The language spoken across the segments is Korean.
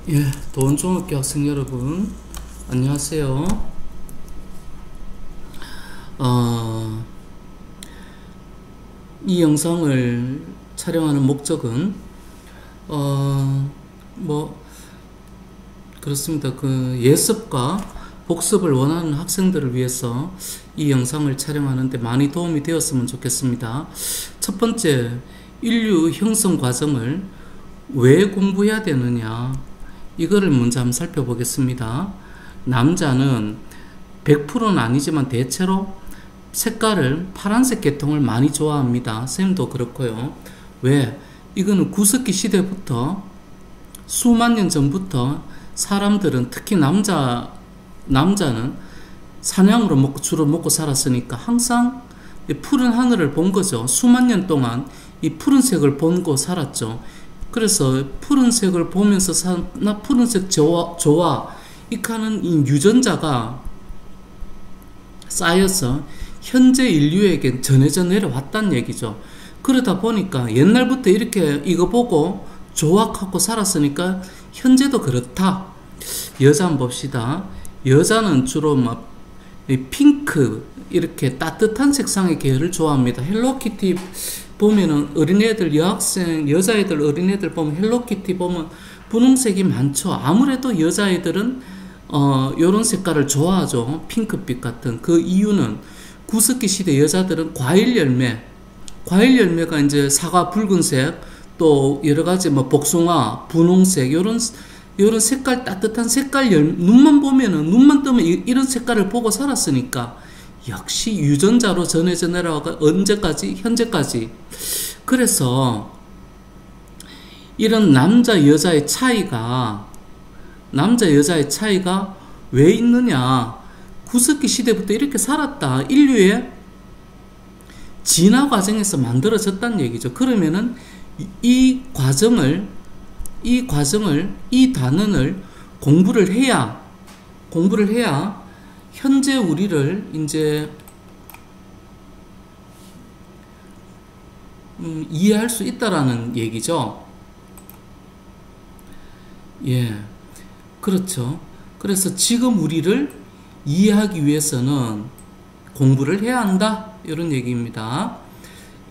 예, 도원중학교 학생 여러분, 안녕하세요. 이 영상을 촬영하는 목적은, 뭐, 그렇습니다. 그 예습과 복습을 원하는 학생들을 위해서 이 영상을 촬영하는데 많이 도움이 되었으면 좋겠습니다. 첫 번째, 인류 형성 과정을 왜 공부해야 되느냐, 이거를 먼저 한번 살펴보겠습니다. 남자는 100%는 아니지만 대체로 색깔을 파란색 계통을 많이 좋아합니다. 쌤도 그렇고요. 왜? 이거는 구석기 시대부터 수만 년 전부터 사람들은, 특히 남자는 사냥으로 주로 먹고 살았으니까 항상 푸른 하늘을 본 거죠. 수만 년 동안 이 푸른색을 보고 살았죠. 그래서 푸른색을 보면서 나 푸른색 좋아 이렇게 하는 이 유전자가 쌓여서 현재 인류에게 전해져 내려왔다는 얘기죠. 그러다 보니까 옛날부터 이렇게 이거 보고 좋아하고 살았으니까 현재도 그렇다. 여자 한번 봅시다. 여자는 주로 막 핑크, 이렇게 따뜻한 색상의 계열을 좋아합니다. 헬로키티 보면은 어린애들, 여학생, 여자애들, 어린애들 보면 헬로키티 보면 분홍색이 많죠. 아무래도 여자애들은 요런 색깔을 좋아하죠. 핑크빛 같은. 그 이유는 구석기 시대 여자들은 과일 열매가 이제 사과 붉은색, 또 여러 가지 뭐 복숭아 분홍색, 요런 색깔, 따뜻한 색깔 눈만 보면은, 눈만 뜨면 이런 색깔을 보고 살았으니까 역시 유전자로 전해져 내려와가 언제까지? 현재까지. 그래서 이런 남자 여자의 차이가 왜 있느냐? 구석기 시대부터 이렇게 살았다. 인류의 진화 과정에서 만들어졌다는 얘기죠. 그러면은 이 단원을 공부를 해야 현재 우리를 이제 이해할 수 있다라는 얘기죠. 예, 그렇죠. 그래서 지금 우리를 이해하기 위해서는 공부를 해야 한다, 이런 얘기입니다.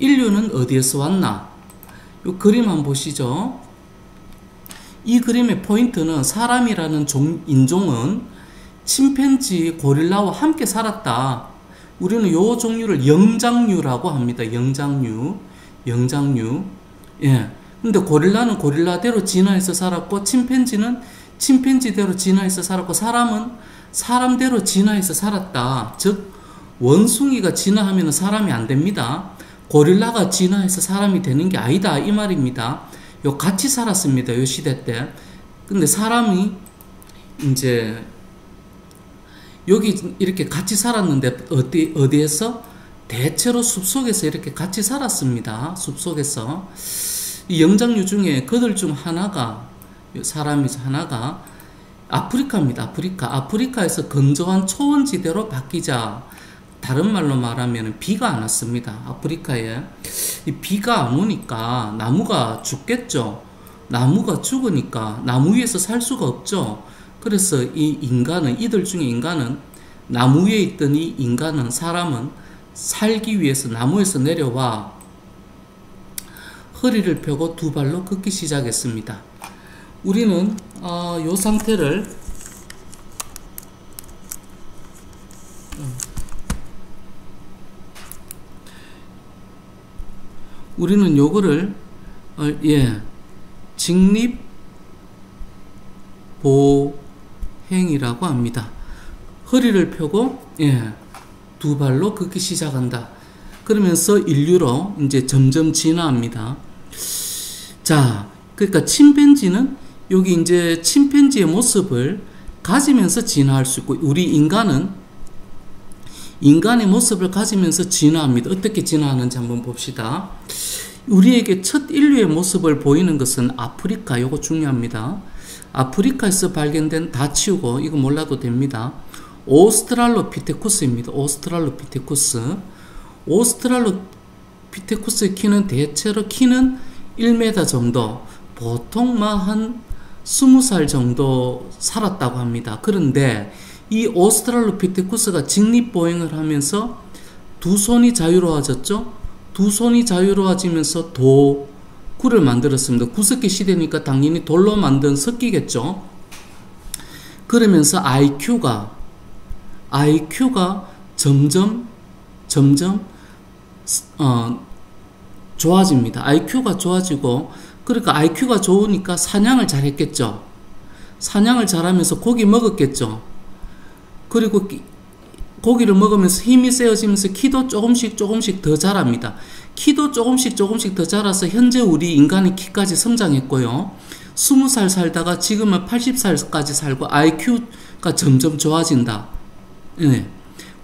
인류는 어디에서 왔나? 이 그림 한번 보시죠. 이 그림의 포인트는 사람이라는 인종은 침팬지, 고릴라와 함께 살았다. 우리는 요 종류를 영장류라고 합니다. 영장류. 예. 근데 고릴라는 고릴라대로 진화해서 살았고, 침팬지는 침팬지대로 진화해서 살았고, 사람은 사람대로 진화해서 살았다. 즉, 원숭이가 진화하면 사람이 안 됩니다. 고릴라가 진화해서 사람이 되는 게 아니다, 이 말입니다. 요 같이 살았습니다. 요 시대 때. 근데 사람이 이제 여기 이렇게 같이 살았는데 어디에서? 대체로 숲속에서 이렇게 같이 살았습니다. 숲속에서. 이 영장류 중에 그들 중 하나가, 사람이 하나가 아프리카입니다. 아프리카에서 건조한 초원지대로 바뀌자. 다른 말로 말하면 비가 안 왔습니다. 아프리카에. 이 비가 안 오니까 나무가 죽겠죠. 나무가 죽으니까 나무 위에서 살 수가 없죠. 그래서 이들 중에 인간은, 나무 위에 있던 이 인간은, 사람은 살기 위해서 나무에서 내려와 허리를 펴고 두 발로 걷기 시작했습니다. 우리는 요 상태를 우리는 요거를 직립보행이라고 합니다. 허리를 펴고 두 발로 걷기 시작한다. 그러면서 인류로 이제 점점 진화합니다. 자, 그러니까 침팬지는 여기 이제 침팬지의 모습을 가지면서 진화할 수 있고, 우리 인간의 모습을 가지면서 진화합니다. 어떻게 진화하는지 한번 봅시다. 우리에게 첫 인류의 모습을 보이는 것은 아프리카, 요거 중요합니다. 아프리카에서 발견된, 다 치우고 이거 몰라도 됩니다. 오스트랄로피테쿠스입니다. 오스트랄로피테쿠스의 키는 대체로 1m 정도, 보통 한 20살 정도 살았다고 합니다. 그런데 이 오스트랄로피테쿠스가 직립보행을 하면서 두 손이 자유로워졌죠. 두 손이 자유로워지면서 도구를 만들었습니다. 구석기 시대니까 당연히 돌로 만든 석기겠죠. 그러면서 IQ가 점점 좋아집니다. IQ가 좋아지고, 그러니까 IQ가 좋으니까 사냥을 잘했겠죠. 사냥을 잘하면서 고기 먹었겠죠. 그리고 고기를 먹으면서 힘이 세어지면서 키도 조금씩 더 자랍니다. 키도 조금씩 더 자라서 현재 우리 인간의 키까지 성장했고요. 20살 살다가 지금은 80살까지 살고 IQ가 점점 좋아진다. 네.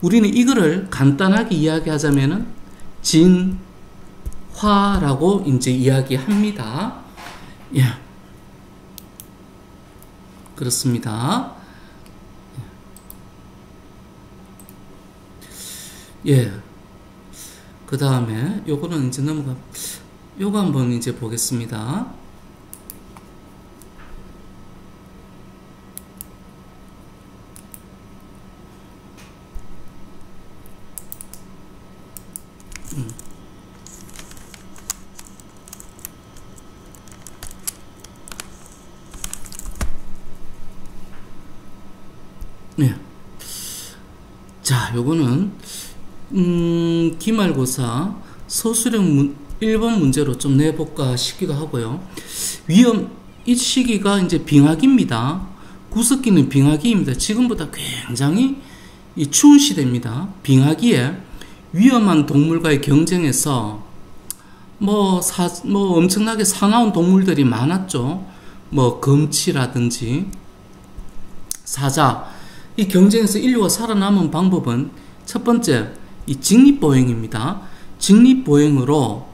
우리는 이거를 간단하게 이야기하자면은 진화라고 이제 이야기합니다. 예. 그렇습니다. 예. 그 다음에 요거는 이제 요거 한번 이제 보겠습니다. 네. 자, 요거는 기말고사 서술형 1번 문제로 좀 내볼까 싶기도 하고요. 이 시기가 이제 빙하기입니다. 구석기는 빙하기입니다. 지금보다 굉장히 추운 시대입니다. 빙하기에 위험한 동물과의 경쟁에서 뭐 엄청나게 사나운 동물들이 많았죠. 뭐 금치라든지 사자. 이 경쟁에서 인류가 살아남은 방법은 첫 번째, 이 직립보행입니다. 직립보행으로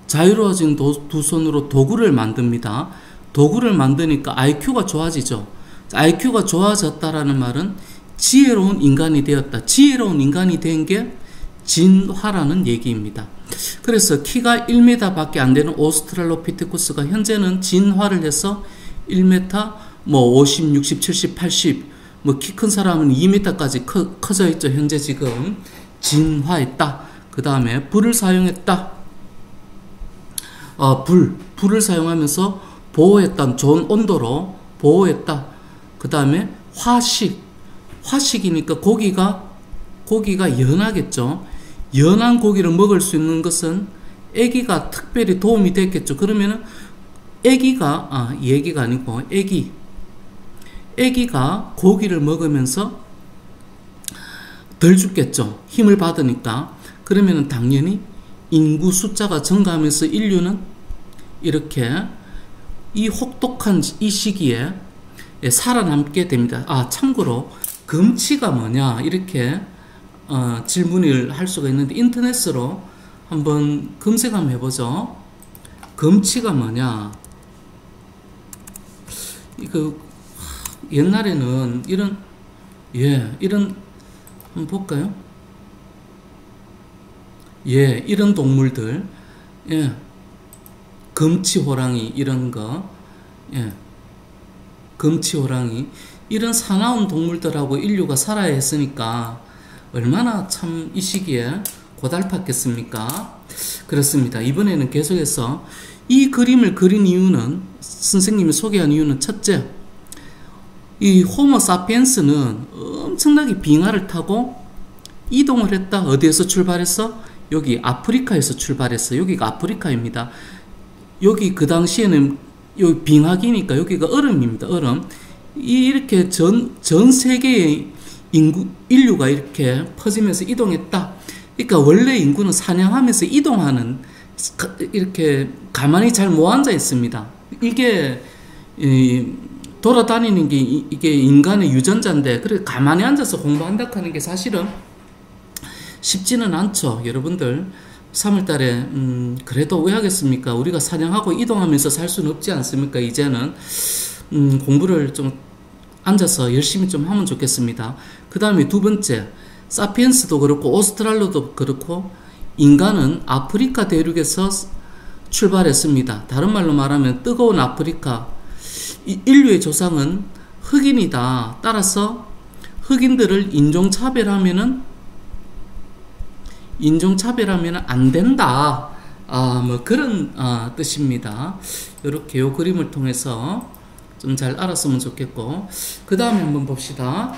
자유로워진 두 손으로 도구를 만듭니다. 도구를 만드니까 IQ가 좋아지죠. IQ가 좋아졌다라는 말은 지혜로운 인간이 되었다. 지혜로운 인간이 된 게 진화라는 얘기입니다. 그래서 키가 1m 밖에 안 되는 오스트랄로피테쿠스가 현재는 진화를 해서 1m, 뭐 50, 60, 70, 80, 뭐 키 큰 사람은 2m까지 커져 있죠. 현재 지금 진화했다. 그 다음에 불을 사용했다. 불을 사용하면서 보호했다. 좋은 온도로 보호했다. 그 다음에 화식이니까 고기가 연하겠죠. 연한 고기를 먹을 수 있는 것은 애기가 특별히 도움이 됐겠죠. 그러면은 얘기가 아니고 애기가 고기를 먹으면서 덜 죽겠죠. 힘을 받으니까. 그러면은 당연히 인구 숫자가 증가하면서 인류는 이렇게 이 혹독한 이 시기에 살아남게 됩니다. 참고로 금치가 뭐냐 이렇게 질문을 할 수가 있는데 인터넷으로 한번 검색 한번 해보죠. 금치가 뭐냐? 옛날에는 이런 한번 볼까요? 이런 동물들, 금치호랑이 이런 거, 금치호랑이 이런 사나운 동물들하고 인류가 살아야 했으니까 얼마나 참 이 시기에 고달팠겠습니까? 그렇습니다. 이번에는 계속해서 이 그림을 그린 이유는, 선생님이 소개한 이유는 첫째, 이 호모 사피엔스는 엄청나게 빙하를 타고 이동을 했다. 어디에서 출발했어? 여기 아프리카에서 출발했어. 여기가 아프리카입니다. 여기 그 당시에는 여기 빙하기니까 여기가 얼음입니다. 얼음. 이렇게 전 세계의 인류가 이렇게 퍼지면서 이동했다. 그러니까 원래 인구는 사냥하면서 이동하는, 이렇게 가만히 잘 못 앉아 있습니다. 이게 돌아다니는 게 이게 인간의 유전자인데, 그래 가만히 앉아서 공부한다 하는 게 사실은 쉽지는 않죠. 여러분들 3월달에 그래도 왜 하겠습니까? 우리가 사냥하고 이동하면서 살 수는 없지 않습니까? 이제는 공부를 좀 앉아서 열심히 좀 하면 좋겠습니다. 그 다음에 두 번째, 사피엔스도 그렇고 오스트랄로도 그렇고 인간은 아프리카 대륙에서 출발했습니다. 다른 말로 말하면 뜨거운 아프리카, 인류의 조상은 흑인이다. 따라서 흑인들을 인종차별하면은 안 된다. 뭐 그런 뜻입니다. 이렇게 요 그림을 통해서 좀 잘 알았으면 좋겠고, 그 다음에 한번 봅시다.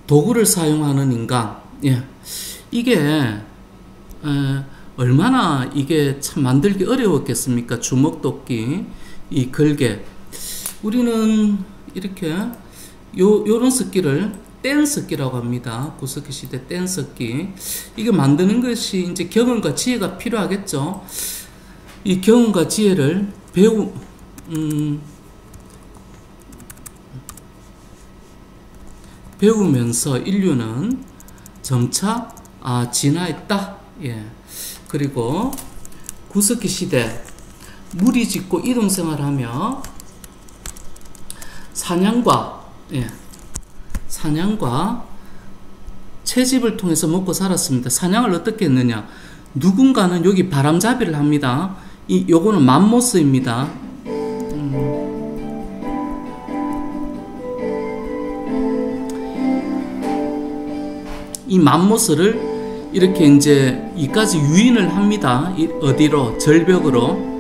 도구를 사용하는 인간. 예. 이게 얼마나 이게 참 만들기 어려웠겠습니까? 주먹도끼, 이 걸개. 우리는 이렇게 요런 습기를 뗀습기라고 합니다. 구석기 시대 뗀습기. 이게 만드는 것이 이제 경험과 지혜가 필요하겠죠. 이 경험과 지혜를 배우면서 인류는 점차 진화했다. 예. 그리고 구석기 시대 무리 짓고 이동 생활하며 사냥과 채집을 통해서 먹고 살았습니다. 사냥을 어떻게 했느냐? 누군가는 여기 바람잡이를 합니다. 요거는 맘모스입니다. 이 맘모스를 이렇게 이제 이까지 유인을 합니다. 어디로? 절벽으로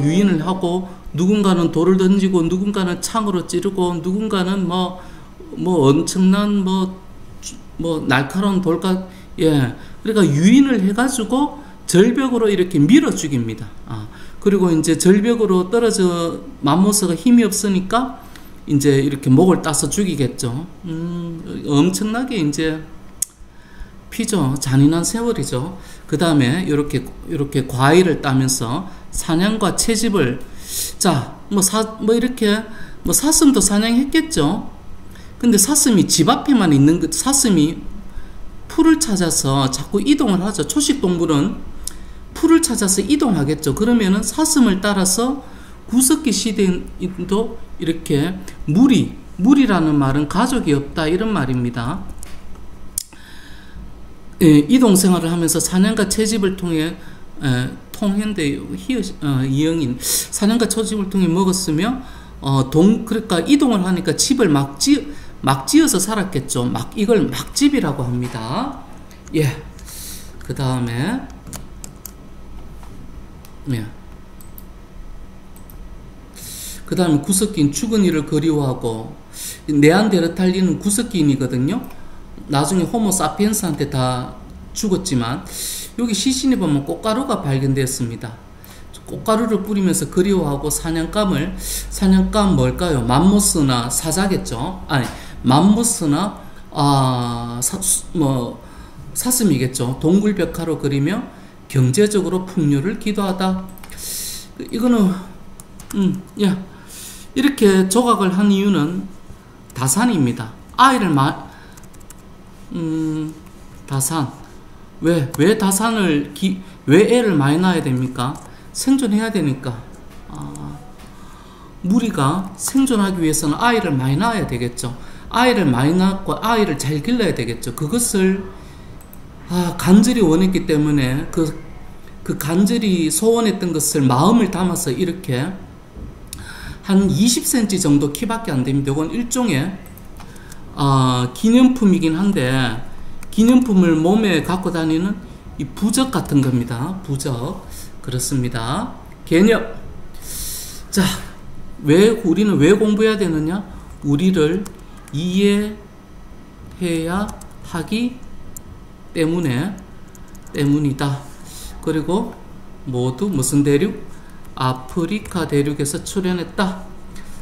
유인을 하고, 누군가는 돌을 던지고, 누군가는 창으로 찌르고, 누군가는 뭐 엄청난 날카로운 돌가, 예. 그러니까 유인을 해가지고 절벽으로 이렇게 밀어 죽입니다. 그리고 이제 절벽으로 떨어져 맘모스가 힘이 없으니까 이제 이렇게 목을 따서 죽이겠죠. 엄청나게 이제 피죠. 잔인한 세월이죠. 그 다음에 이렇게 과일을 따면서 사냥과 채집을, 이렇게 사슴도 사냥했겠죠. 근데 사슴이 집 앞에만 있는 사슴이 풀을 찾아서 자꾸 이동을 하죠. 초식 동물은 풀을 찾아서 이동하겠죠. 그러면은 사슴을 따라서 구석기 시대도 이렇게 무리라는 말은 가족이 없다, 이런 말입니다. 이동 생활을 하면서 사냥과 채집을 통해 통현대 이영인 사냥과 채집을 통해 먹었으며 그러니까 이동을 하니까 집을 막 지어서 살았겠죠. 이걸 막집이라고 합니다. 예. 그 다음에 구석기인 죽은 이를 그리워하고, 네안데르탈린은 구석기인이거든요. 나중에 호모 사피엔스한테 다 죽었지만, 여기 시신에 보면 꽃가루가 발견되었습니다. 꽃가루를 뿌리면서 그리워하고 사냥감 뭘까요? 맘모스나 사자겠죠. 맘모스나 사슴이겠죠. 동굴벽화로 그리며 경제적으로 풍요를 기도하다. 이거는 이렇게 조각을 한 이유는 다산입니다. 다산. 왜 다산을 왜 애를 많이 낳아야 됩니까? 생존해야 되니까. 무리가 생존하기 위해서는 아이를 많이 낳아야 되겠죠. 아이를 많이 낳고 아이를 잘 길러야 되겠죠. 그것을 간절히 원했기 때문에 그 간절히 소원했던 것을 마음을 담아서 이렇게 한 20cm 정도 키밖에 안 됩니다. 이건 일종의 기념품이긴 한데, 기념품을 몸에 갖고 다니는 이 부적 같은 겁니다. 부적. 그렇습니다. 개념. 자, 우리는 왜 공부해야 되느냐? 우리를 이해해야 하기 때문이다. 그리고 모두 무슨 대륙? 아프리카 대륙에서 출현했다.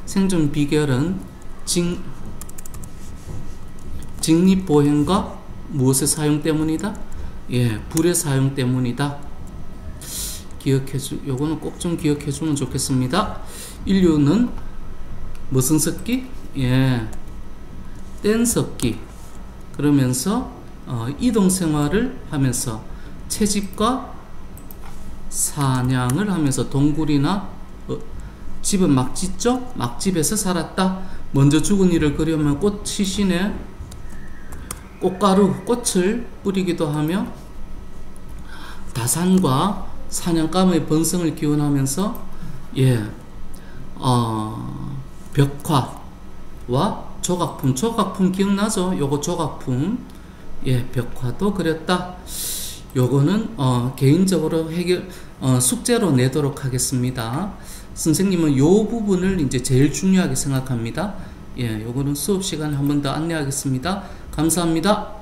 생존 비결은 직립보행과 무엇의 사용 때문이다? 예, 불의 사용 때문이다. 요거는 꼭 좀 기억해주면 좋겠습니다. 인류는 무슨 습기? 예, 뗀습기. 그러면서 이동 생활을 하면서 채집과 사냥을 하면서 동굴이나 집은 막 짓죠? 막집에서 살았다. 먼저 죽은 이를 그려면 시신에 꽃을 뿌리기도 하며 다산과 사냥감의 번성을 기원하면서 예, 벽화와 조각품, 조각품 기억나죠? 요거 조각품, 예, 벽화도 그렸다. 요거는 개인적으로 숙제로 내도록 하겠습니다. 선생님은 요 부분을 이제 제일 중요하게 생각합니다. 예, 요거는 수업 시간에 한 번 더 안내하겠습니다. 감사합니다.